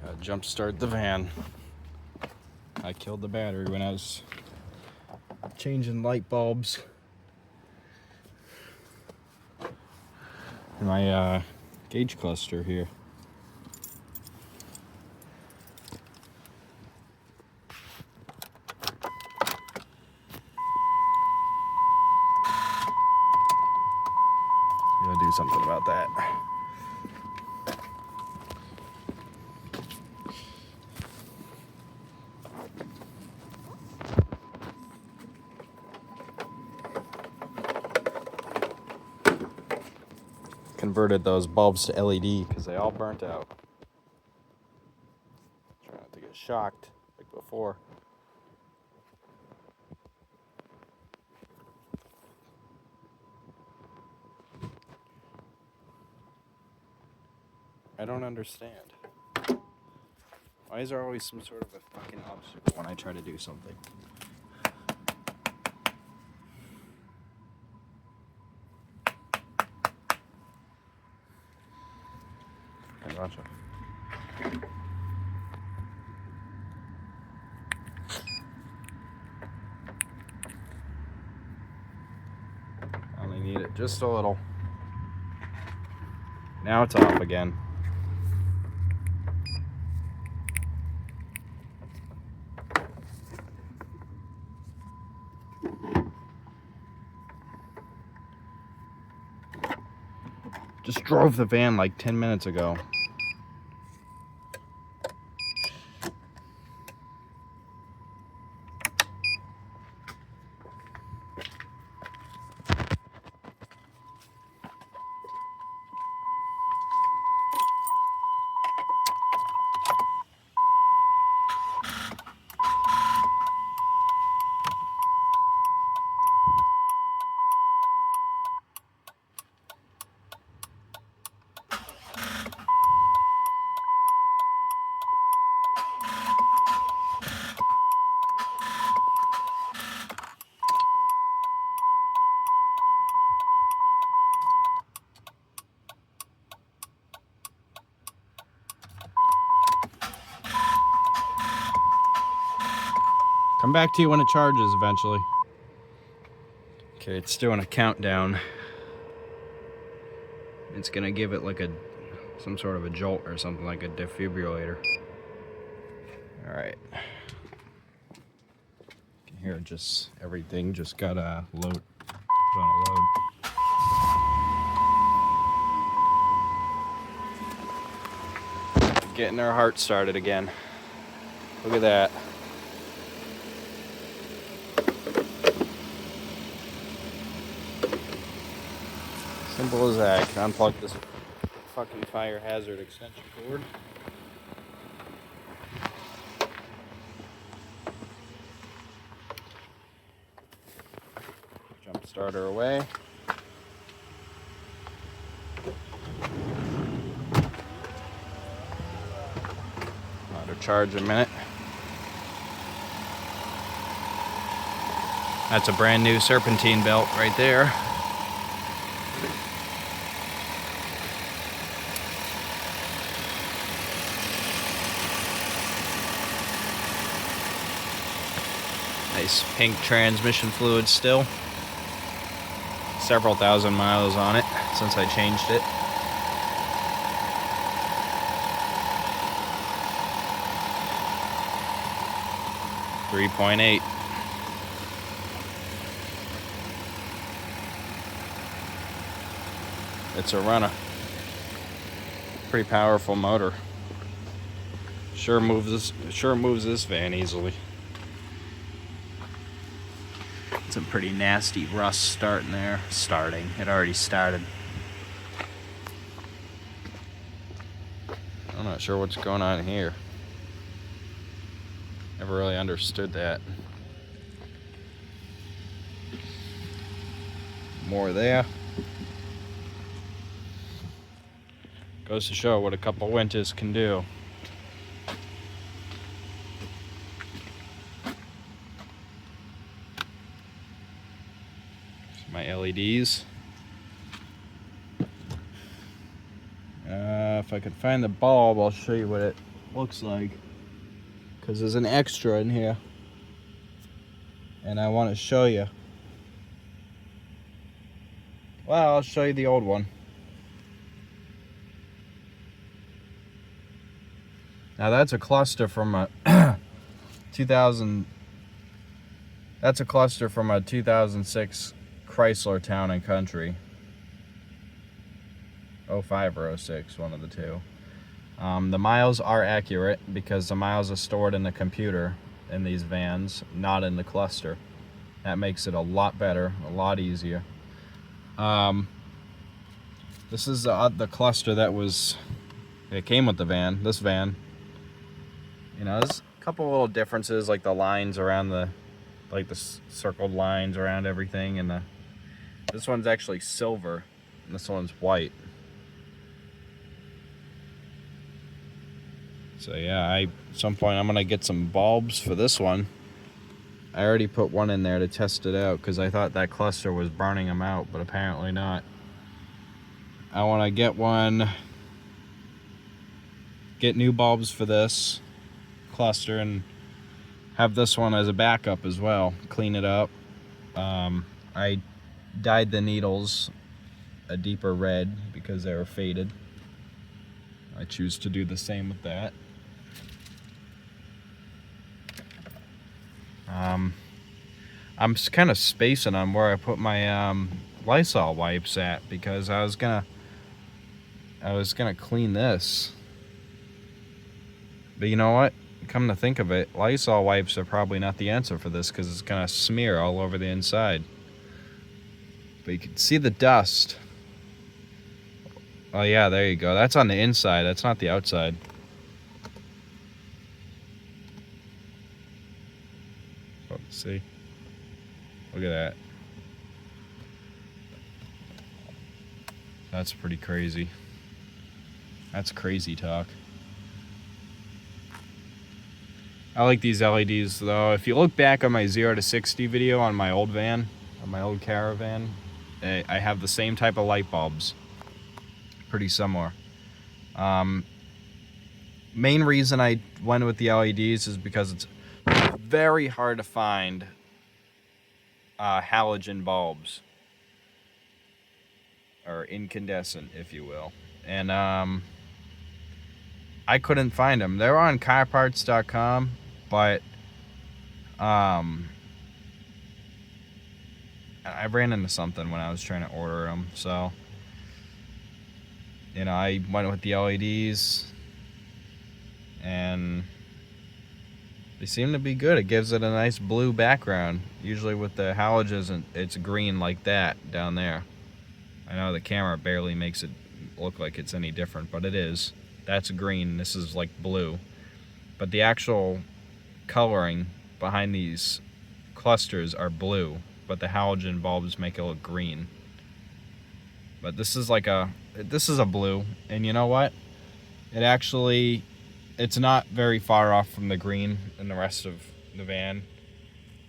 Gotta jump start the van. I killed the battery when I was changing light bulbs in my gauge cluster here. Gotta do something about that. Converted those bulbs to LED because they all burnt out. Try not to get shocked like before. I don't understand. Why is there always some sort of a fucking obstacle when I try to do something? I gotcha. I only need it just a little. Now it's off again. Just drove the van like 10 minutes ago. Come back to you when it charges eventually. Okay, it's doing a countdown. It's gonna give it like some sort of a jolt or something, like a defibrillator. All right. You can hear just everything just got a load. Put on a load. Getting their heart started again. Look at that. Simple as that. Can unplug this fucking fire hazard extension cord. Jump starter away. Let her charge a minute. That's a brand new serpentine belt right there. Nice pink transmission fluid still. Several thousand miles on it since I changed it. .8. It's a runner. Pretty powerful motor. Sure moves this van easily. Some pretty nasty rust starting there. It already started. I'm not sure what's going on here. Never really understood that. More there. Goes to show what a couple winters can do. My LEDs. If I could find the bulb, I'll show you what it looks like, because there's an extra in here and I want to show you. Well, I'll show you the old one. Now that's a cluster from a 2000. That's a cluster from a 2006 Chrysler Town and Country. 05 or 06, one of the two. The miles are accurate because the miles are stored in the computer in these vans, not in the cluster. That makes it a lot better, a lot easier. This is the cluster that it came with the van, this van. You know, there's a couple little differences, like the lines around the circled lines around everything, and this one's actually silver and this one's white. So yeah, at some point I'm gonna get some bulbs for this one. I already put one in there to test it out because I thought that cluster was burning them out, but apparently not. I want to get new bulbs for this cluster and have this one as a backup as well. Clean it up. I dyed the needles a deeper red because they were faded. I choose to do the same with that. I'm kind of spacing on where I put my Lysol wipes at because I was gonna clean this. But you know what? Come to think of it, Lysol wipes are probably not the answer for this because it's gonna smear all over the inside. But you can see the dust. Oh yeah, there you go. That's on the inside, that's not the outside. Oh, see? Look at that. That's pretty crazy. That's crazy talk. I like these LEDs though. If you look back on my 0 to 60 video on my old van, on my old Caravan, I have the same type of light bulbs. Pretty similar. Main reason I went with the LEDs is because it's very hard to find halogen bulbs, or incandescent, if you will. And I couldn't find them. They're on carparts.com, but I ran into something when I was trying to order them. So, you know, I went with the LEDs, and they seem to be good. It gives it a nice blue background. Usually with the halogens, it's green like that down there. I know the camera barely makes it look like it's any different, but it is. That's green, this is like blue. But the actual coloring behind these clusters are blue, but the halogen bulbs make it look green. But this is a blue, and you know what? It's not very far off from the green in the rest of the van.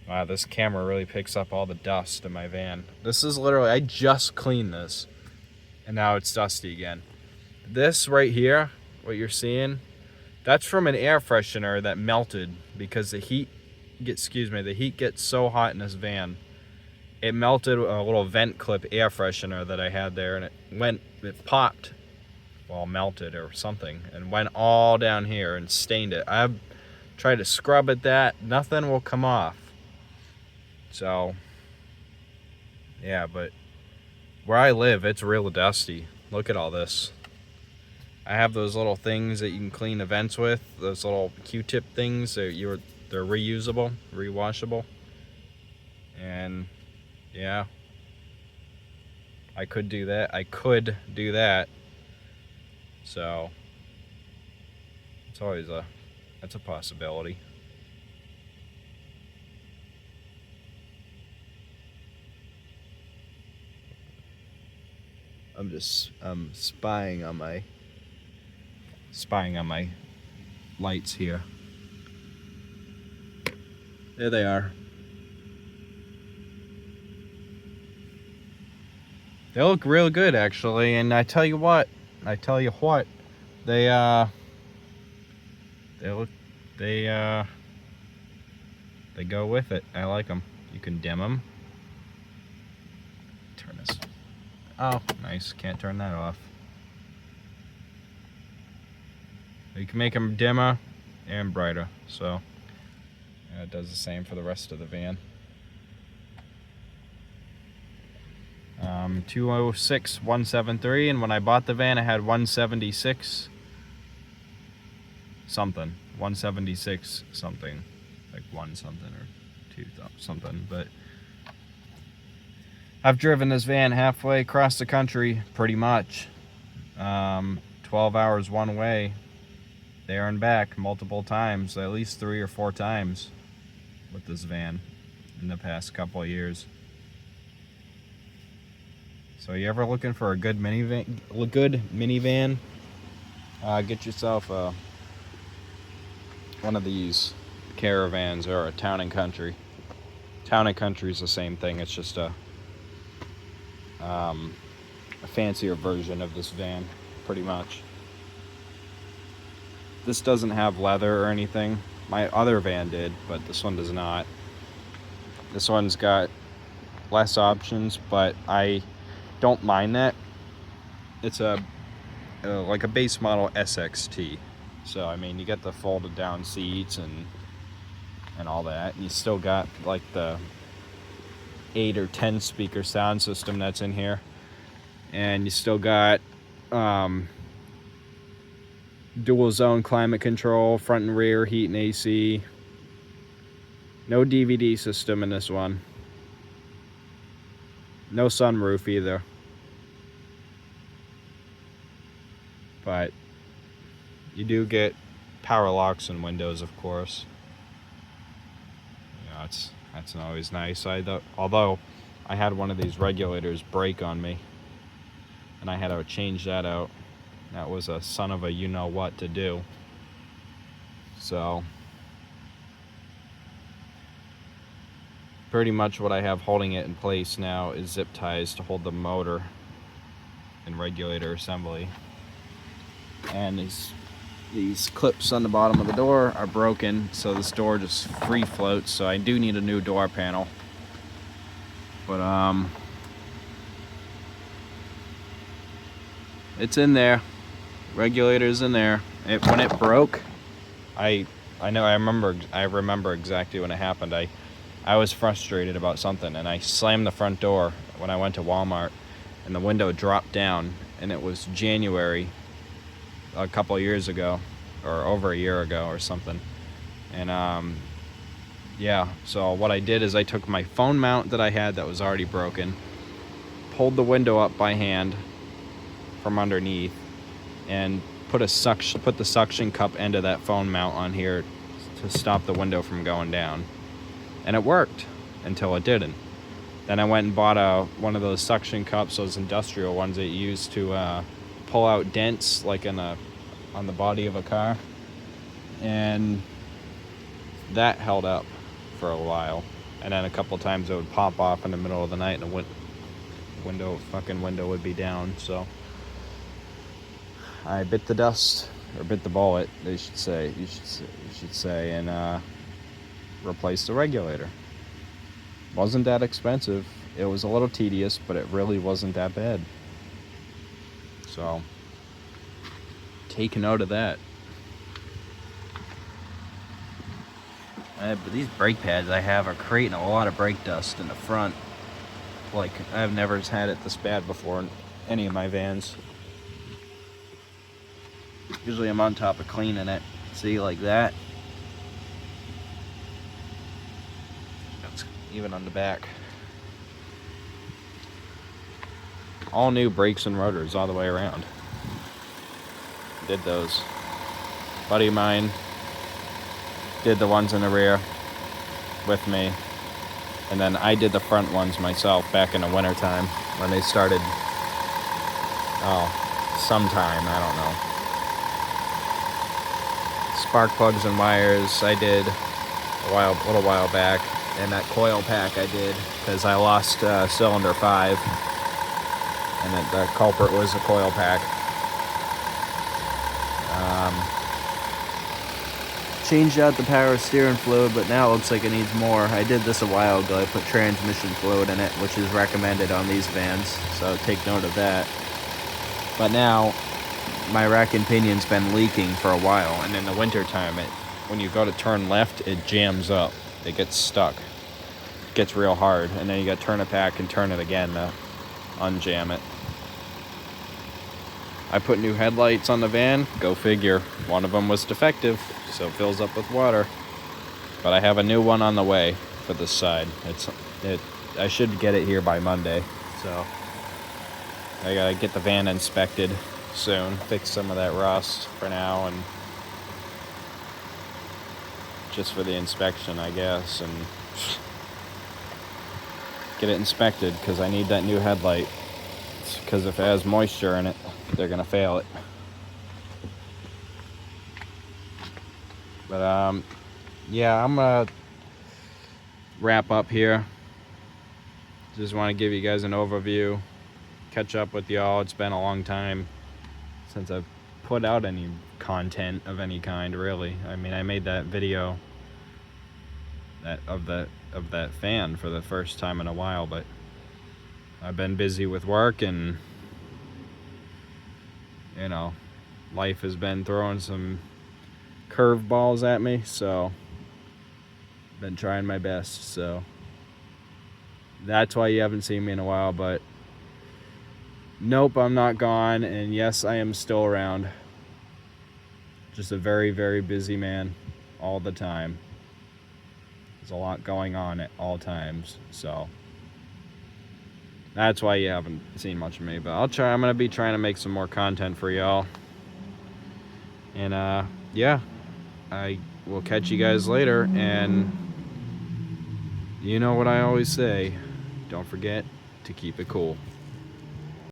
Wow, this camera really picks up all the dust in my van. This is literally, I just cleaned this, and now it's dusty again. This right here, what you're seeing, that's from an air freshener that melted because the heat gets so hot in this van. It melted a little vent clip air freshener that I had there, and it popped, well, melted or something, and went all down here and stained it. I've tried to scrub at that, nothing will come off. So, yeah, but where I live, it's real dusty. Look at all this. I have those little things that you can clean the vents with, those little Q-tip things. They're reusable, rewashable. And yeah, I could do that. So it's always that's a possibility. I'm spying on my lights here. There they are. They look real good actually, and I tell you what, they they go with it. I like them. You can dim them. Turn this. Oh, nice. Can't turn that off. You can make them dimmer and brighter. So it does the same for the rest of the van. 206 173, and when I bought the van I had 176 something, 176 something, like one something or two something. But I've driven this van halfway across the country pretty much. 12 hours one way, there and back multiple times, at least 3 or 4 times with this van in the past couple of years. So you ever looking for a good minivan? Get yourself one of these caravans or a Town and Country. Town and Country is the same thing. It's just a fancier version of this van, pretty much. This doesn't have leather or anything. My other van did, but this one does not. This one's got less options, but I don't mind that. It's a like a base model SXT. So I mean, you get the folded down seats and all that, and you still got like the 8 or 10 speaker sound system that's in here, and you still got dual zone climate control, front and rear heat and AC. No DVD system in this one. No sunroof either. But you do get power locks and windows, of course. You know, that's always nice. Although I had one of these regulators break on me, and I had to change that out. That was a son of a you-know-what to do. So pretty much what I have holding it in place now is zip ties to hold the motor and regulator assembly. And these clips on the bottom of the door are broken, so this door just free floats, so I do need a new door panel. But it's in there. Regulator's in there. When it broke, I remember exactly when it happened. I was frustrated about something, and I slammed the front door when I went to Walmart, and the window dropped down, and it was January a couple of years ago, or over a year ago or something. And yeah, so what I did is I took my phone mount that I had that was already broken, pulled the window up by hand from underneath, and put the suction cup end of that phone mount on here to stop the window from going down. And it worked until it didn't. Then I went and bought one of those suction cups, those industrial ones that you use to pull out dents like on the body of a car, and that held up for a while. And then a couple times it would pop off in the middle of the night, and the window would be down. So I bit the dust, or bit the bullet, you should say, and replaced the regulator. Wasn't that expensive. It was a little tedious, but it really wasn't that bad. So take note of that. But these brake pads I have are creating a lot of brake dust in the front. Like, I've never had it this bad before in any of my vans. Usually I'm on top of cleaning it. See, like that. That's even on the back. All new brakes and rotors all the way around. Did those. Buddy of mine did the ones in the rear with me, and then I did the front ones myself back in the winter time when they started. Sometime, I don't know. Spark plugs and wires I did a little while back, and that coil pack I did because I lost cylinder 5, and the culprit was the coil pack. changed out the power steering fluid, but now it looks like it needs more. I did this a while ago. I put transmission fluid in it, which is recommended on these vans, so take note of that. But now, my rack and pinion's been leaking for a while, and in the wintertime, when you go to turn left, it jams up. It gets stuck. It gets real hard, and then you gotta turn it back and turn it again to unjam it. I put new headlights on the van. Go figure. One of them was defective, so it fills up with water. But I have a new one on the way for this side. I should get it here by Monday, so I gotta get the van inspected soon. Fix some of that rust for now, and just for the inspection, I guess, and get it inspected because I need that new headlight. Because if it has moisture in it, they're gonna fail it. But yeah, I'm gonna wrap up here. Just want to give you guys an overview, catch up with y'all. It's been a long time since I've put out any content of any kind, really. I mean, I made that video of that fan for the first time in a while, but I've been busy with work, and you know, life has been throwing some curveballs at me, so been trying my best. So that's why you haven't seen me in a while. But nope, I'm not gone, and yes, I am still around. Just a very, very busy man all the time. There's a lot going on at all times, so that's why you haven't seen much of me. But I'm gonna be trying to make some more content for y'all. And yeah, I will catch you guys later. And you know what I always say, don't forget to keep it cool.